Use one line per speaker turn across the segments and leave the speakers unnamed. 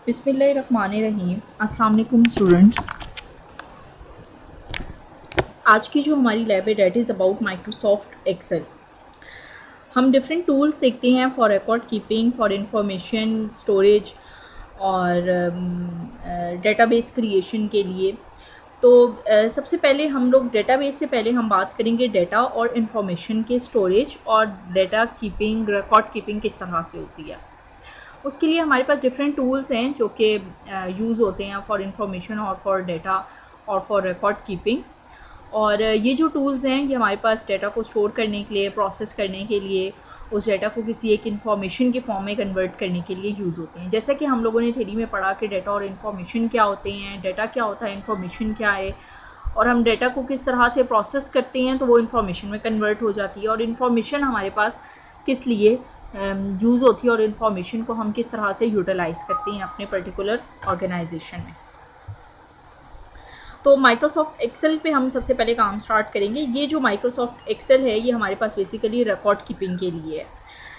बिस्मिल्लाहिर्रहमानिर्रहीम। अस्सलाम वालेकुम स्टूडेंट्स। आज की जो हमारी लैब है that is about Microsoft Excel. हम डिफरेंट टूल्स देखते हैं for record keeping, for information storage और डेटाबेस क्रिएशन के लिए। तो सबसे पहले हम लोग डेटाबेस से पहले हम बात करेंगे डेटा और इंफॉर्मेशन के स्टोरेज और डेटा कीपिंग, रिकॉर्ड कीपिंग किस तरह से होती है। उसके लिए हमारे पास डिफरेंट टूल्स हैं जो कि यूज़ होते हैं फॉर इंफॉर्मेशन और फॉर डेटा और फॉर रिकॉर्ड कीपिंग। और ये जो टूल्स हैं ये हमारे पास डेटा को स्टोर करने के लिए, प्रोसेस करने के लिए, उस डेटा को किसी एक इन्फॉर्मेशन के फॉर्म में कन्वर्ट करने के लिए यूज़ होते हैं। जैसा कि हम लोगों ने थ्योरी में पढ़ा कि डेटा और इन्फॉर्मेशन क्या होते हैं, डेटा क्या होता है, इन्फॉर्मेशन क्या है, और हम डेटा को किस तरह से प्रोसेस करते हैं तो वो इन्फॉर्मेशन में कन्वर्ट हो जाती है, और इन्फॉर्मेशन हमारे पास किस लिए यूज़ होती है और इन्फॉर्मेशन को हम किस तरह से यूटिलाइज करते हैं अपने पर्टिकुलर ऑर्गेनाइजेशन में। तो माइक्रोसॉफ्ट एक्सेल पे हम सबसे पहले काम स्टार्ट करेंगे। ये जो माइक्रोसॉफ्ट एक्सेल है ये हमारे पास बेसिकली रिकॉर्ड कीपिंग के लिए है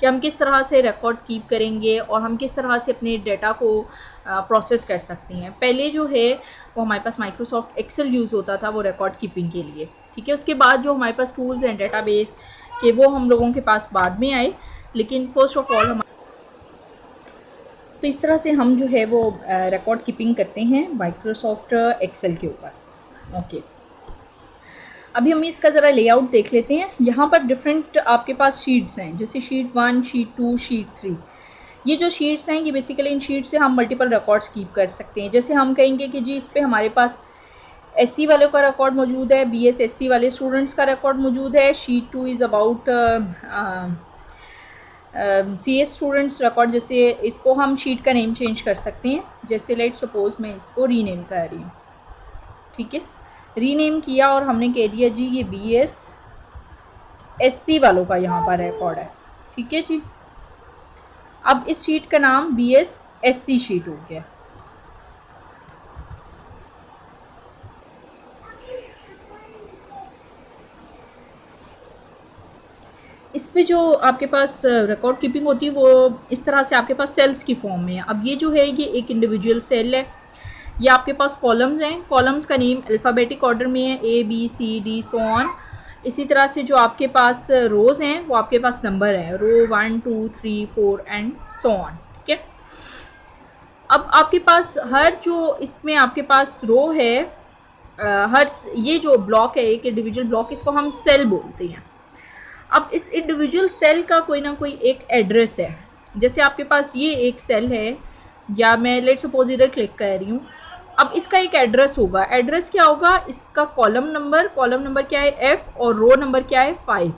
कि हम किस तरह से रिकॉर्ड कीप करेंगे और हम किस तरह से अपने डेटा को प्रोसेस कर सकते हैं। पहले जो है वो हमारे पास माइक्रोसॉफ्ट एक्सेल यूज़ होता था वो रिकॉर्ड कीपिंग के लिए, ठीक है। उसके बाद जो हमारे पास टूल्स हैं डेटाबेस के वो हम लोगों के पास बाद में आए, लेकिन फर्स्ट ऑफ ऑल हम तो इस तरह से हम जो है वो रिकॉर्ड कीपिंग करते हैं माइक्रोसॉफ्ट एक्सेल के ऊपर। ओके, अभी हम इसका ज़रा लेआउट देख लेते हैं। यहाँ पर डिफरेंट आपके पास शीट्स हैं, जैसे शीट 1, शीट 2, शीट 3। ये जो शीट्स हैं ये बेसिकली इन शीट से हम मल्टीपल रिकॉर्ड्स कीप कर सकते हैं। जैसे हम कहेंगे कि जी इस पर हमारे पास एससी वालों का रिकॉर्ड मौजूद है, बीएसएससी वाले स्टूडेंट्स का रिकॉर्ड मौजूद है। Sheet 2 is about CS students record. जैसे इसको हम शीट का नेम चेंज कर सकते हैं, जैसे लेट सपोज मैं इसको रीनेम कर रही हूँ, ठीक है। रीनेम किया और हमने कह दिया जी ये BSSC वालों का यहाँ पर रिकॉर्ड है, ठीक है जी। अब इस शीट का नाम BSSC शीट हो गया। इस पे जो आपके पास रिकॉर्ड कीपिंग होती है वो इस तरह से आपके पास सेल्स की फॉर्म में है। अब ये जो है ये एक इंडिविजुअल सेल है, ये आपके पास कॉलम्स हैं, कॉलम्स का नेम अल्फ़ाबेटिक ऑर्डर में है, ABCD सो ऑन। इसी तरह से जो आपके पास रोज़ हैं वो आपके पास नंबर है, रो 1 2 3 4 एंड सो ऑन, ठीक है। अब आपके पास हर जो इसमें आपके पास रो है, हर ये जो ब्लॉक है एक इंडिविजुअल ब्लॉक, इसको हम सेल बोलते हैं। अब इस इंडिविजुअल सेल का कोई ना कोई एक एड्रेस है। जैसे आपके पास ये एक सेल है, या मैं लेट सपोज इधर क्लिक कर रही हूँ। अब इसका एक एड्रेस होगा। एड्रेस क्या होगा? इसका कॉलम नंबर क्या है F, और रो नंबर क्या है 5।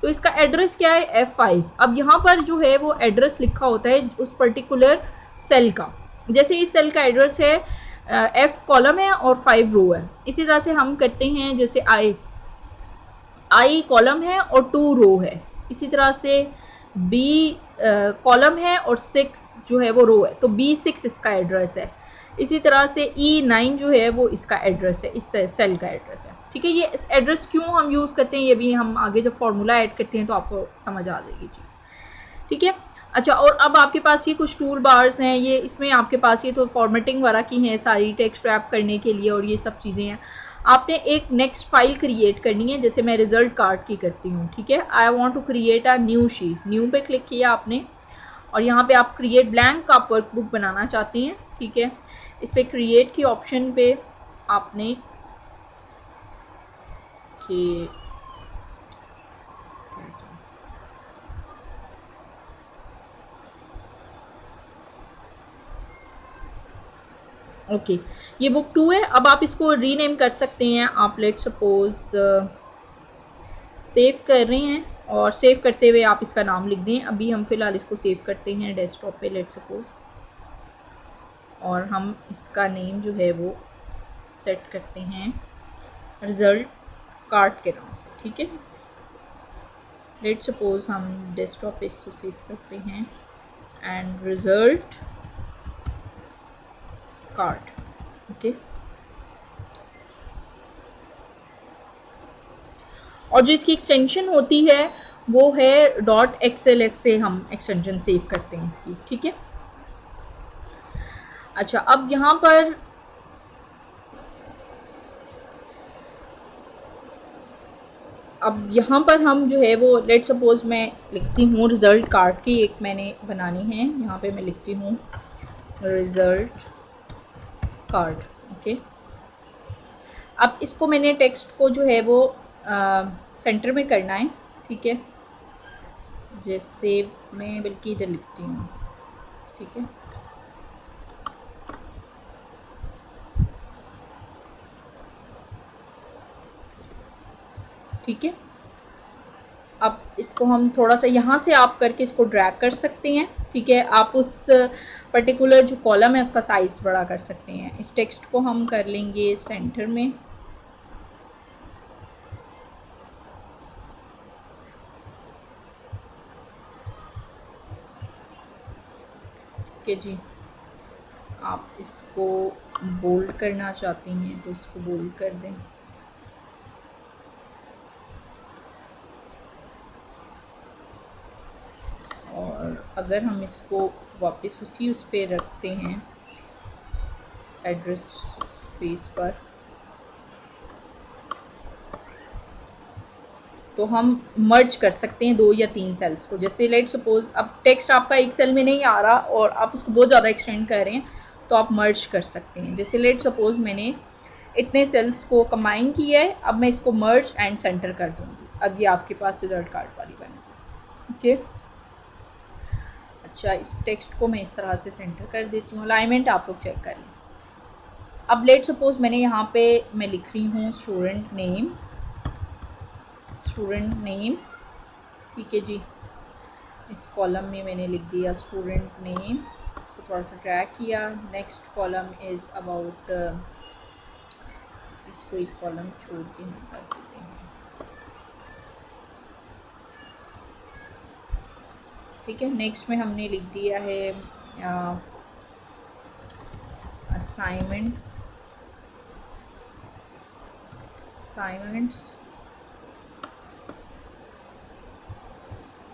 तो इसका एड्रेस क्या है F5। अब यहाँ पर जो है वो एड्रेस लिखा होता है उस पर्टिकुलर सेल का। जैसे इस सेल का एड्रेस है F कॉलम है और 5 रो है। इसी तरह से हम करते हैं, जैसे I कॉलम है और 2 रो है। इसी तरह से B कॉलम है और 6 जो है वो रो है, तो B6 इसका एड्रेस है। इसी तरह से E9 जो है वो इसका एड्रेस है, इस सेल का एड्रेस है, ठीक है। ये इस एड्रेस क्यों हम यूज़ करते हैं ये भी हम आगे जब फॉर्मूला ऐड करते हैं तो आपको समझ आ जाएगी चीज़, ठीक है। अच्छा, और अब आपके पास ये कुछ टूल बार्स हैं, ये इसमें आपके पास ये तो फॉर्मेटिंग वगैरह की हैं सारी, टेक्स्ट रैप करने के लिए और ये सब चीज़ें हैं। आपने एक नेक्स्ट फाइल क्रिएट करनी है, जैसे मैं रिजल्ट कार्ड की करती हूँ, ठीक है। I want to create a new sheet, new पे क्लिक किया आपने, और यहाँ पे आप क्रिएट ब्लैंक आप वर्कबुक बनाना चाहती हैं, ठीक है। इस पे क्रिएट की ऑप्शन पे आपने ओके, ये बुक 2 है। अब आप इसको रीनेम कर सकते हैं। आप लेट सपोज सेव कर रहे हैं और सेव करते हुए आप इसका नाम लिख दें। अभी हम फिलहाल इसको सेव करते हैं डेस्कटॉप पे लेट सपोज, और हम इसका नेम जो है वो सेट करते हैं रिजल्ट कार्ड के नाम से, ठीक है। लेट सपोज हम डेस्कटॉप पे इसको सेव करते हैं एंड रिजल्ट कार्ड, ओके। और जो इसकी एक्सटेंशन होती है वो है .xls से हम एक्सटेंशन सेव करते हैं इसकी, ठीक है। अच्छा, अब यहाँ पर हम जो है वो लेट सपोज मैं लिखती हूँ रिजल्ट कार्ड की एक मैंने बनानी है। यहाँ पे मैं लिखती हूँ रिजल्ट कार्ड। ओके, अब इसको मैंने टेक्स्ट को जो है वो सेंटर में करना है। ठीक है, जैसे मैं बल्कि इधर लिखती हूँ। ठीक है, ठीक है, अब इसको हम थोड़ा सा यहाँ से आप करके इसको ड्रैग कर सकते हैं। ठीक है, आप उस पर्टिकुलर जो कॉलम है उसका साइज बड़ा कर सकते हैं। इस टेक्स्ट को हम कर लेंगे सेंटर में। ठीक है जी, आप इसको बोल्ड करना चाहती हैं तो इसको बोल्ड कर दें। और अगर हम इसको वापस उस पे रखते हैं एड्रेस स्पेस पर, तो हम मर्ज कर सकते हैं 2 या 3 सेल्स को। जैसे लेट सपोज अब टेक्स्ट आपका एक सेल में नहीं आ रहा और आप उसको बहुत ज़्यादा एक्सटेंड कर रहे हैं तो आप मर्ज कर सकते हैं। जैसे लेट सपोज मैंने इतने सेल्स को कंबाइन किया है, अब मैं इसको मर्ज एंड सेंटर कर दूंगी। अब ये आपके पास रिजल्ट कार्ड वाली बनी। ओके, अच्छा, इस टेक्स्ट को मैं इस तरह से सेंटर कर देती हूँ। अलाइनमेंट आप लोग चेक कर लें। अब लेट सपोज मैंने यहाँ पे मैं लिख रही हूँ स्टूडेंट नेम। ठीक है जी, इस कॉलम में मैंने लिख दिया स्टूडेंट नेम। इसको थोड़ा सा ड्रैग किया। नेक्स्ट कॉलम इज अबाउट, इसको एक कॉलम छोड़ के हम कर देते हैं। ठीक है, नेक्स्ट में हमने लिख दिया है असाइनमेंट्स।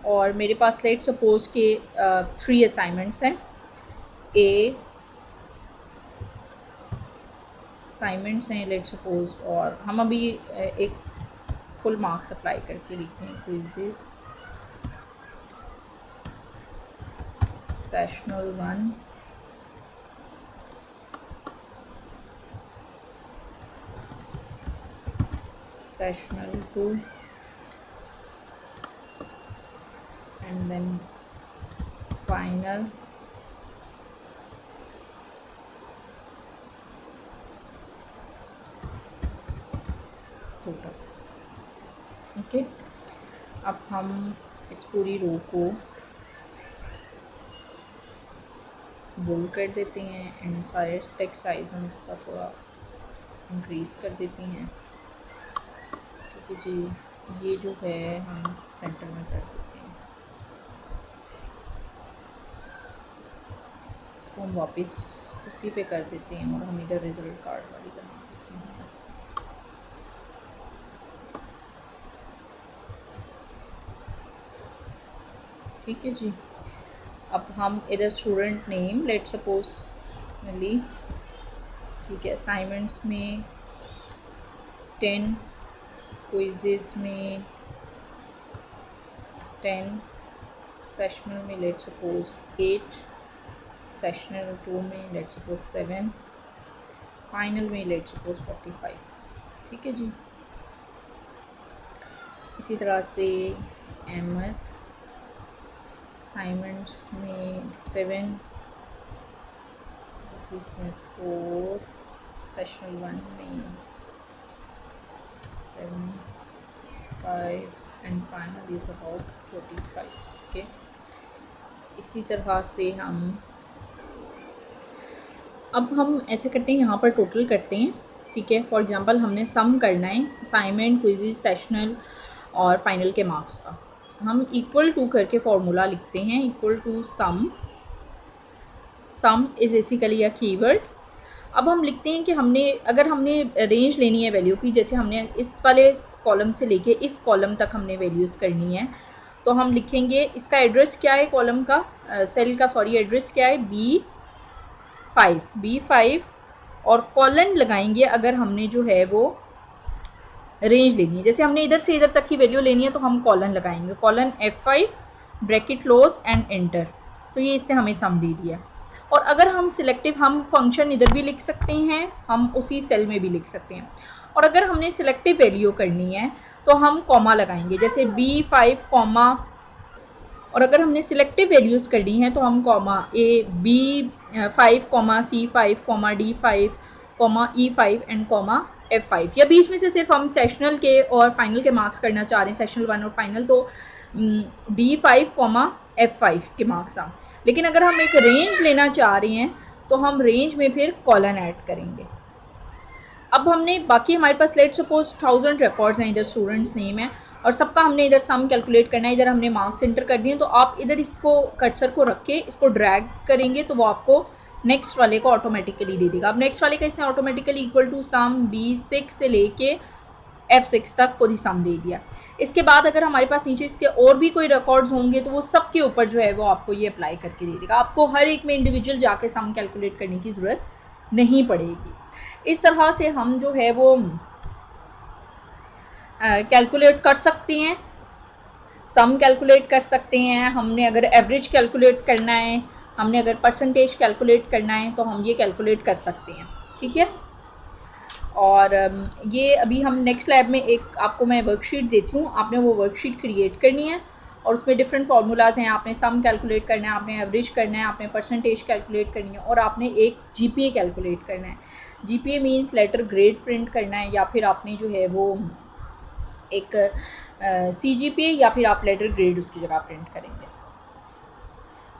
और मेरे पास लेट सपोज के 3 असाइनमेंट्स हैं। असाइनमेंट्स हैं लेट सपोज, और हम अभी एक फुल मार्क्स अप्लाई करके लिखते हैं। Quizzes sessional 1, sessional 2 and then final total। Okay, अब हम इस पूरी रो को बोल्ड कर देते हैं एंड सारे टेक्स्ट साइज हम इसका थोड़ा इंक्रीज कर देते हैं। ठीक है जी, ये जो है हम सेंटर में कर देते हैं। इसको हम वापस उसी पे कर देते हैं और हम इधर रिजल्ट कार्ड वाली बना देते हैं। ठीक है जी, अब हम इधर स्टूडेंट नेम लेट सपोज ली। ठीक है, असाइनमेंट्स में 10, क्विज़ेस में 10, सेशनल में लेट सपोज 8, सेशनल 2 में लेट सपोज 7, फाइनल में लेट सपोज 45। ठीक है जी, इसी तरह से एमएथ असाइनमेंट्स में 7, इसमें 4, सेशनल 1 में 7, 5 and final is about 45। Okay, इसी तरह से अब हम ऐसे करते हैं, यहाँ पर टोटल करते हैं। ठीक है, फॉर एग्जांपल हमने सम करना है असाइनमेंट, क्विज़, सेशनल और फाइनल के मार्क्स का। हम इक्वल टू करके फॉर्मूला लिखते हैं, equal to sum is basically a keyword. अब हम लिखते हैं कि अगर हमने रेंज लेनी है वैल्यू की, जैसे हमने इस वाले कॉलम से लेके इस कॉलम तक हमने वैल्यूज़ करनी है, तो हम लिखेंगे इसका एड्रेस क्या है, कॉलम का सेल का सॉरी एड्रेस क्या है, B B5 और कॉलन लगाएंगे अगर हमने जो है वो रेंज लेनी है। जैसे हमने इधर से इधर तक की वैल्यू लेनी है तो हम कॉलन लगाएंगे, colon F5 bracket close and enter. तो ये इसने हमें सम दे दिया। और अगर हम सिलेक्टिव, हम फंक्शन इधर भी लिख सकते हैं, हम उसी सेल में भी लिख सकते हैं। और अगर हमने सिलेक्टिव वैल्यू करनी है तो हम कॉमा लगाएंगे, जैसे B5 कॉमा, और अगर हमने सिलेक्टिव वैल्यूज़ करनी है तो हम comma B5 comma C5 comma D5 comma E5 and comma F5, या बीच में से सिर्फ हम सेशनल के और फाइनल के मार्क्स करना चाह रहे हैं, सेशनल 1 और फाइनल, तो D5 कॉमा F5 के मार्क्स हम। लेकिन अगर हम एक रेंज लेना चाह रहे हैं तो हम रेंज में फिर कॉलन ऐड करेंगे। अब हमने बाकी हमारे पास लेट सपोज 1000 रिकॉर्ड्स हैं, इधर स्टूडेंट्स नेम है और सबका हमने इधर सम कैलकुलेट करना है, इधर हमने मार्क्स एंटर कर दिए। तो आप इधर इसको कर्सर को रख के इसको ड्रैग करेंगे तो वो आपको नेक्स्ट वाले को ऑटोमेटिकली दे देगा। अब नेक्स्ट वाले का इसने automatically equal to some B6 से लेके F6 तक खुद ही सम दे दिया। इसके बाद अगर हमारे पास नीचे इसके और भी कोई रिकॉर्ड्स होंगे तो वो सब के ऊपर जो है वो आपको ये अप्लाई करके दे देगा। आपको हर एक में इंडिविजुअल जाके सम कैलकुलेट करने की ज़रूरत नहीं पड़ेगी। इस तरह से हम जो है वो कैलकुलेट कर सकते हैं, सम कैलकुलेट कर सकते हैं। हमने अगर एवरेज कैलकुलेट करना है, हमने अगर परसेंटेज कैलकुलेट करना है तो हम ये कैलकुलेट कर सकते हैं, ठीक है। और ये अभी हम नेक्स्ट लैब में एक आपको मैं वर्कशीट देती हूँ, आपने वो वर्कशीट क्रिएट करनी है और उसमें डिफरेंट फार्मूलाज हैं। आपने सम कैलकुलेट करना है, आपने एवरेज करना है, आपने परसेंटेज कैलकुलेट करनी है और आपने एक GPA कैलकुलेट करना है। GPA means letter grade print करना है, या फिर आपने जो है वो एक CGPA या फिर आप लेटर ग्रेड उसकी जगह प्रिंट करेंगे।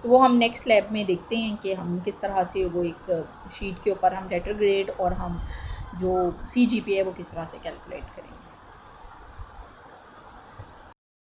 तो वो हम नेक्स्ट लैब में देखते हैं कि हम किस तरह से वो एक शीट के ऊपर हम लेटर ग्रेड और हम जो CGPA है वो किस तरह से कैलकुलेट करेंगे।